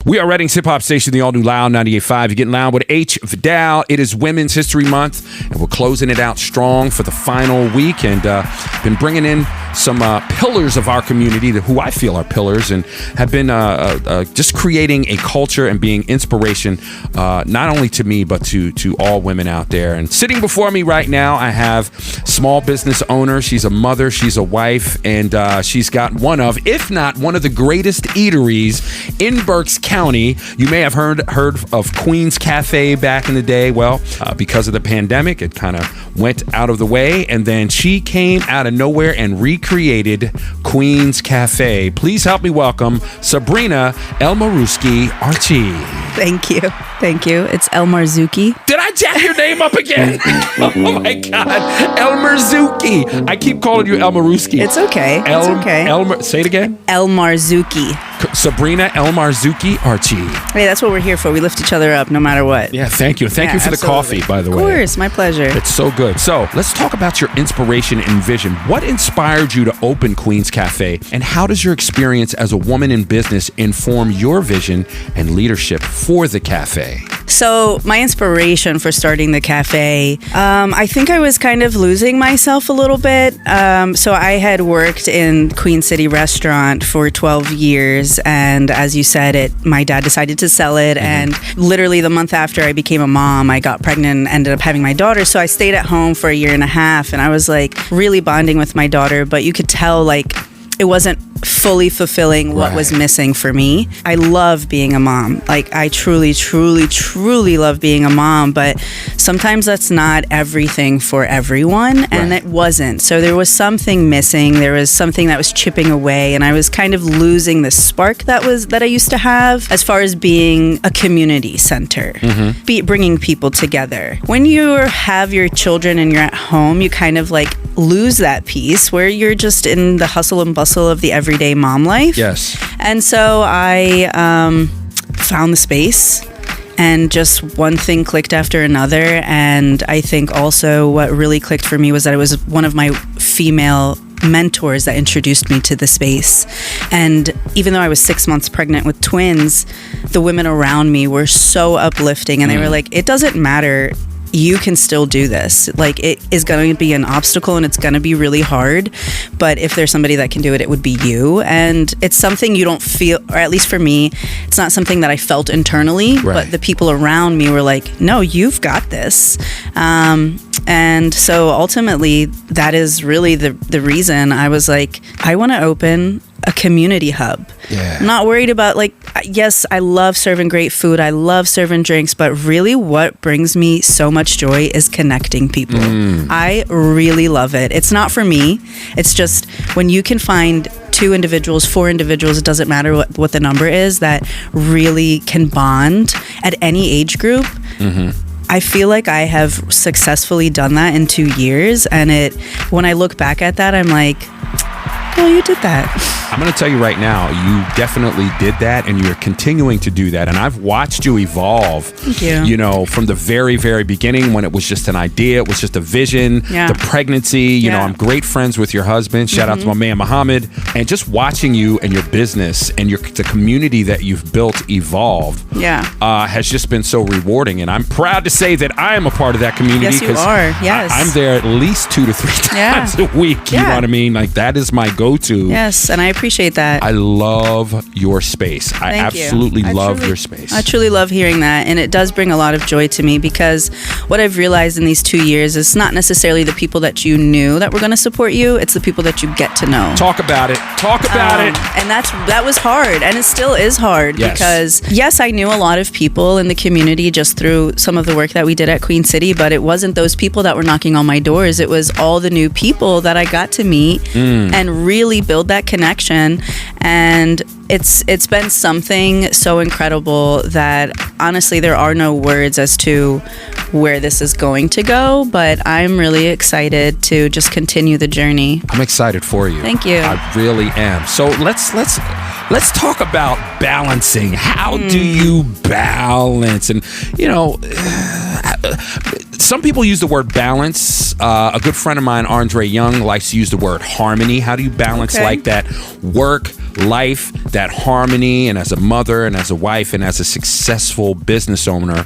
We are Reading's hip hop station, the all new Loud 98.5. You're getting loud with H. Vidal. It is Women's History Month, and we're closing it out strong for the final week. And been bringing in some pillars of our community, who I feel are pillars, and have been just creating a culture and being inspiration, not only to me but to all women out there. And sitting before me right now, I have small business owner. She's a mother. She's a wife, and she's got one of, if not one of the greatest eateries in Berks County. You may have heard of Queen's Cafe back in the day. Well, because of the pandemic, it kind of went out of the way, and then she came out of nowhere and recreated Queen's Cafe. Please help me welcome Sabrena Archie Elmarzouky. Thank you. It's Elmarzouky. Did I jack your name up again? Oh my God. Elmarzouky. I keep calling you Elmarzouky. It's okay. Say it again. Elmarzouky. Sabrena Archie Elmarzouky. Hey, that's what we're here for. We lift each other up no matter what. Yeah, thank you. Thank you for absolutely. The coffee, by the way. Of course, my pleasure. It's so good. So let's talk about your inspiration and vision. What inspired you to open Queen's Cafe, and how does your experience as a woman in business inform your vision and leadership for the cafe? So my inspiration for starting the cafe, I think I was kind of losing myself a little bit. So I had worked in Queen City Restaurant for 12 years. And as you said, my dad decided to sell it. Mm-hmm. And literally the month after I became a mom, I got pregnant and ended up having my daughter. So I stayed at home for a year and a half, and I was like really bonding with my daughter, but you could tell like it wasn't fully fulfilling what was missing for me. I love being a mom. Like I truly love being a mom, but sometimes that's not everything for everyone, and it wasn't. So there was something missing. There was something that was chipping away, and I was kind of losing the spark that I used to have as far as being a community center, bringing people together. When you have your children and you're at home, you kind of like lose that piece where you're just in the hustle and bustle of the everyday mom life. Yes. And so I found the space, and just one thing clicked after another. And I think also what really clicked for me was that it was one of my female mentors that introduced me to the space. And even though I was 6 months pregnant with twins, the women around me were so uplifting, and they were like, it doesn't matter, you can still do this. Like, it is going to be an obstacle and it's going to be really hard, but if there's somebody that can do it, it would be you. And it's something you don't feel, or at least for me, it's not something that I felt internally, but the people around me were like, no, you've got this. And so ultimately that is really the reason I was like, I want to open a community hub. I'm not worried about, like, yes, I love serving great food, I love serving drinks, but really what brings me so much joy is connecting people. I really love it. It's not for me. It's just when you can find 2 individuals, 4 individuals, it doesn't matter what the number is, that really can bond at any age group. I feel like I have successfully done that in 2 years, and when I look back at that, I'm like, oh, you did that. I'm going to tell you right now, you definitely did that, and you're continuing to do that. And I've watched you evolve. Thank you. You know, from the very, very beginning, when it was just an idea, it was just a vision, the pregnancy. You know, I'm great friends with your husband. Shout out to my man, Muhammad. And just watching you and your business and the community that you've built evolve has just been so rewarding. And I'm proud to say that I am a part of that community. Yes, you are. Yes. I'm there at least 2 to 3 times a week. You know what I mean? Like, that is my go-to. Yes, and I appreciate that. I love your space. I absolutely love your space. I truly love hearing that, and it does bring a lot of joy to me, because what I've realized in these 2 years is not necessarily the people that you knew that were going to support you, it's the people that you get to know. Talk about it. And that was hard, and it still is hard, because yes, I knew a lot of people in the community just through some of the work that we did at Queen City, but it wasn't those people that were knocking on my doors. It was all the new people that I got to meet and really build that connection. And it's been something so incredible that honestly there are no words as to where this is going to go, but I'm really excited to just continue the journey. I'm excited for you. Thank you. I really am. So let's talk about balancing. How do you balance? And you know, some people use the word balance. A good friend of mine, Andre Young, likes to use the word harmony. How do you balance like that work, life, that harmony, and as a mother and as a wife and as a successful business owner,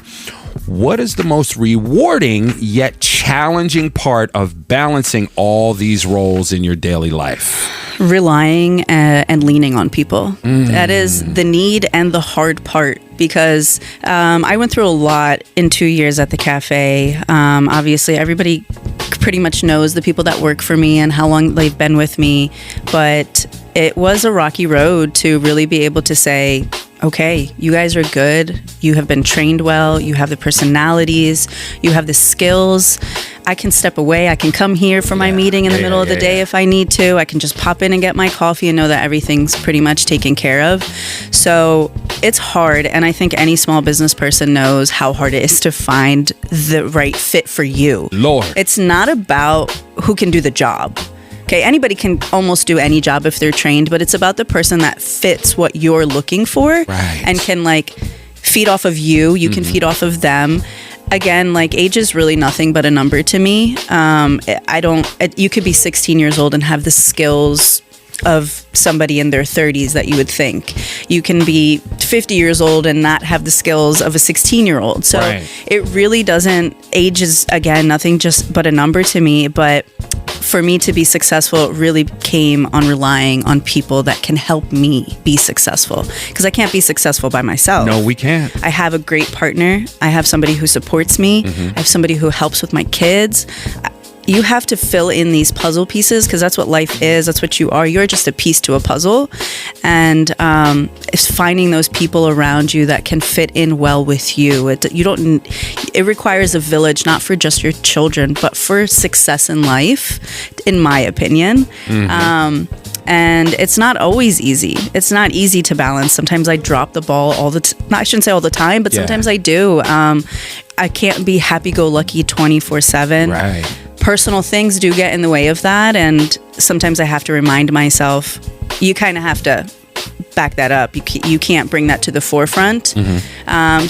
what is the most rewarding yet challenging part of balancing all these roles in your daily life? Relying and leaning on people. That is the need and the hard part, because I went through a lot in 2 years at the cafe. Obviously, everybody pretty much knows the people that work for me and how long they've been with me, but it was a rocky road to really be able to say, okay, you guys are good. You have been trained well. You have the personalities. You have the skills. I can step away. I can come here for my meeting in the middle of the day if I need to. I can just pop in and get my coffee and know that everything's pretty much taken care of. So it's hard. And I think any small business person knows how hard it is to find the right fit for you. Lord. It's not about who can do the job. Okay, anybody can almost do any job if they're trained, but it's about the person that fits what you're looking for and can like feed off of you. You can feed off of them. Again, like age is really nothing but a number to me. You could be 16 years old and have the skills of somebody in their 30s that you would think. You can be 50 years old and not have the skills of a 16-year-old. So it really doesn't, age is, again, nothing just but a number to me. But for me to be successful, it really came on relying on people that can help me be successful. Because I can't be successful by myself. No, we can't. I have a great partner. I have somebody who supports me. I have somebody who helps with my kids. You have to fill in these puzzle pieces, because that's what life is. That's what you are. You're just a piece to a puzzle. And it's finding those people around you that can fit in well with you. It requires a village, not for just your children, but for success in life, in my opinion. And it's not always easy. It's not easy to balance. Sometimes I drop the ball I shouldn't say all the time, but sometimes I do. I can't be happy-go-lucky 24/7. Right. Personal things do get in the way of that, and sometimes I have to remind myself, you kind of have to back that up. You can't bring that to the forefront.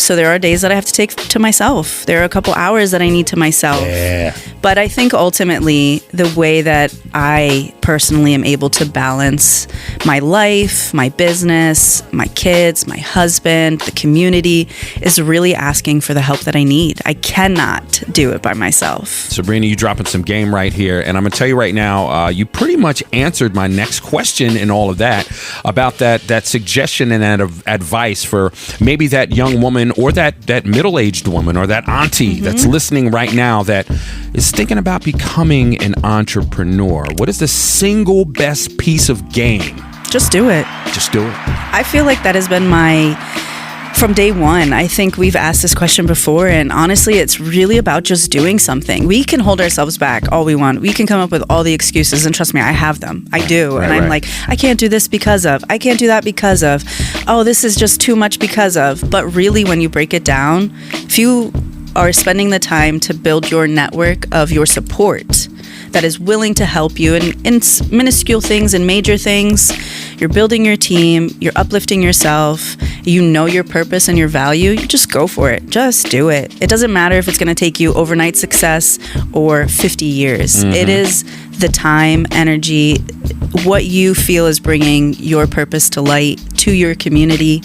So there are days that I have to take to myself. There are a couple hours that I need to myself. But I think ultimately the way that I personally am able to balance my life, my business, my kids, my husband, the community, is really asking for the help that I need. I cannot do it by myself. Sabrena, you dropping some game right here. And I'm going to tell you right now, you pretty much answered my next question in all of that, about that suggestion and that advice for maybe that young woman or that middle-aged woman or that auntie that's listening right now that is thinking about becoming an entrepreneur. What is the single best piece of game? Just do it. Just do it. I feel like that has been from day one. I think we've asked this question before, and honestly, it's really about just doing something. We can hold ourselves back all we want. We can come up with all the excuses, and trust me, I have them. I do. And I'm like, I can't do this because of, I can't do that because of, oh, this is just too much because of. But really, when you break it down, if you are spending the time to build your network of your support that is willing to help you in minuscule things and major things, you're building your team, you're uplifting yourself, you know your purpose and your value, you just go for it. Just do it. It doesn't matter if it's going to take you overnight success or 50 years. It is the time, energy, what you feel is bringing your purpose to light, to your community.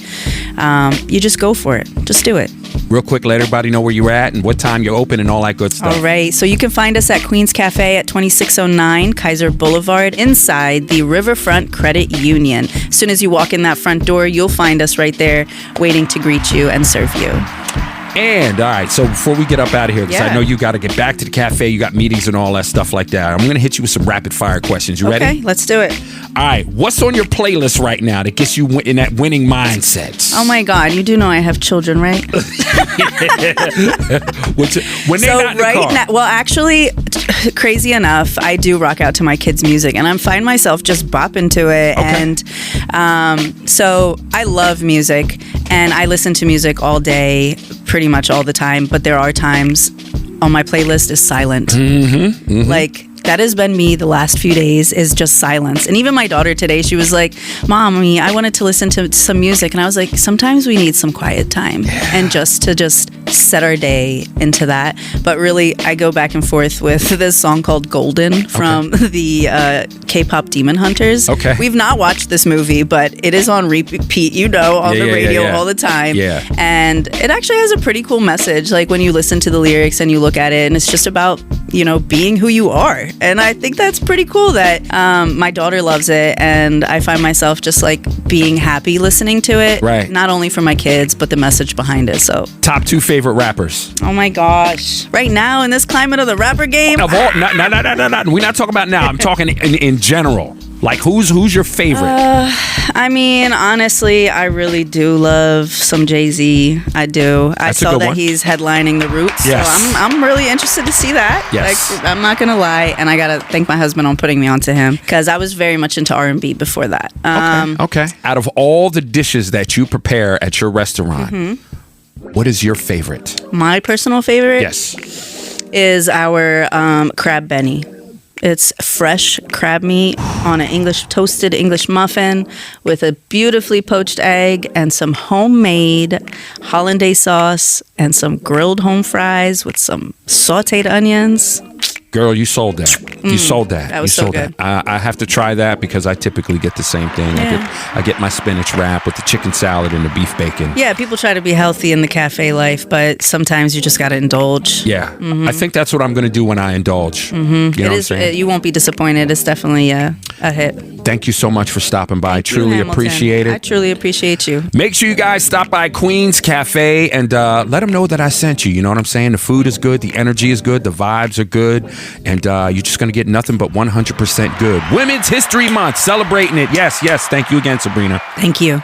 You just go for it. Just do it. Real quick, let everybody know where you're at and what time you're open and all that good stuff. All right. So you can find us at Queen's Cafe at 2609 Kaiser Boulevard inside the Riverfront Credit Union. As soon as you walk in that front door, you'll find us right there waiting to greet you and serve you. And, all right, so before we get up out of here, because I know you got to get back to the cafe, you got meetings and all that stuff like that, I'm going to hit you with some rapid-fire questions. You ready? Okay, let's do it. All right, what's on your playlist right now that gets you in that winning mindset? Oh, my God, you do know I have children, right? When they're not in the car. Now, well, actually, crazy enough, I do rock out to my kids' music, and I find myself just bopping to it. Okay. And so I love music, and I listen to music all day, pretty much all the time, but there are times on my playlist is silent. Like, that has been me the last few days, is just silence. And even my daughter today, she was like, Mommy, I wanted to listen to some music. And I was like, sometimes we need some quiet time and just to set our day into that. But really, I go back and forth with this song called Golden from the K-pop Demon Hunters. Okay. We've not watched this movie, but it is on repeat, on the radio all the time. Yeah. And it actually has a pretty cool message, like when you listen to the lyrics and you look at it, and it's just about, being who you are. And I think that's pretty cool that my daughter loves it, and I find myself just like being happy listening to it. Right. Not only for my kids, but the message behind it. So Top 2 favorite rappers. oh my gosh. Right now in this climate of the rapper game. Of all, no. We're not talking about now. I'm talking in general. Like, who's your favorite? I mean, honestly, I really do love some Jay-Z. I do. I That's a saw good that one. he's headlining the Roots. Yes. So I'm really interested to see that. Yes. Like, I'm not going to lie. And I got to thank my husband on putting me onto him, because I was very much into R&B before that. Okay. Out of all the dishes that you prepare at your restaurant, what is your favorite? My personal favorite Yes. is our crab benny. It's fresh crab meat on an toasted English muffin with a beautifully poached egg and some homemade hollandaise sauce and some grilled home fries with some sauteed onions. Girl, you sold that. You sold that. That was you so sold good. that. I have to try that because I typically get the same thing. Yeah. I get my spinach wrap with the chicken salad and the beef bacon. Yeah, people try to be healthy in the cafe life, but sometimes you just got to indulge. Yeah. I think that's what I'm going to do when I indulge. You know what I'm saying? You won't be disappointed. It's definitely a hit. Thank you so much for stopping by. Thank you, Truly Hamilton. appreciate I it. truly appreciate you. Make sure you guys stop by Queen's Cafe and let them know that I sent you. You know what I'm saying? The food is good. The energy is good. The vibes are good. And you're just going to get nothing but 100% good. Women's History Month, celebrating it. Yes. Thank you again, Sabrena. Thank you.